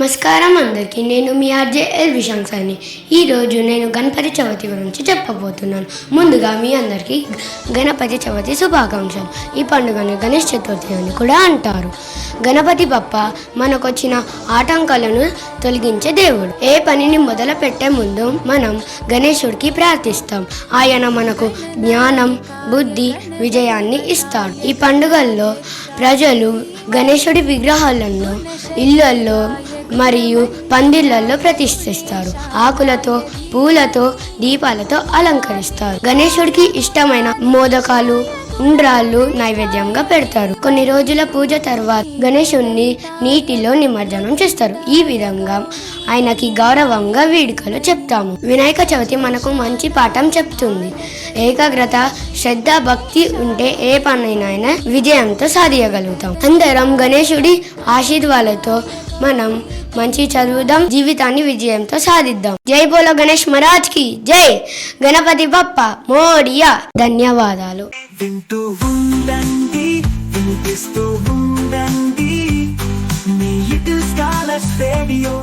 నమస్కారం అందరికీ. నేను మీ ఆర్జే ఎల్వి శంకర్ని. ఈరోజు నేను గణపతి చవితి గురించి చెప్పబోతున్నాను. ముందుగా మీ అందరికీ గణపతి చవితి శుభాకాంక్షలు. ఈ పండుగను గణేష్ చతుర్థి అని కూడా అంటారు. గణపతి బప్ప మనకొచ్చిన ఆటంకాలను తొలగించే దేవుడు. ఏ పనిని మొదలు పెట్టే ముందు మనం గణేశుడికి ప్రార్థిస్తాం. ఆయన మనకు జ్ఞానం, బుద్ధి, విజయాన్ని ఇస్తాడు. ఈ పండుగల్లో ప్రజలు గణేశుడి విగ్రహాలను ఇళ్లల్లో మరియు పందిళ్లలో ప్రతిష్ఠిస్తారు. ఆకులతో, పూలతో, దీపాలతో అలంకరిస్తారు. గణేశుడికి ఇష్టమైన మోదకాలు, ఉండ్రాళ్ళు నైవేద్యంగా పెడతారు. కొన్ని రోజుల పూజ తర్వాత గణేశుడిని నీటిలో నిమజ్జనం చేస్తారు. ఈ విధంగా ఆయనకి గౌరవంగా వేడుకలు చెప్తాము. వినాయక చవితి మనకు మంచి పాఠం చెప్తుంది. ఏకాగ్రత, శ్రద్ధ, భక్తి ఉంటే ఏ పనైనా విజయంతో సాధించగలుగుతాం. అందరం గణేశుడి ఆశీర్వాదాలతో మనం మంచి చదువుదాం, జీవితాన్ని విజయంతో సాధిద్దాం. జై బోలో గణేష్ మహారాజ్ కి జై. గణపతి బప్ప మోరియా. ధన్యవాదాలు. వింటూ ఉండండి, వినిపిస్తూ ఉండండి, మీ లిటిల్ స్కాలర్స్ రేడియో.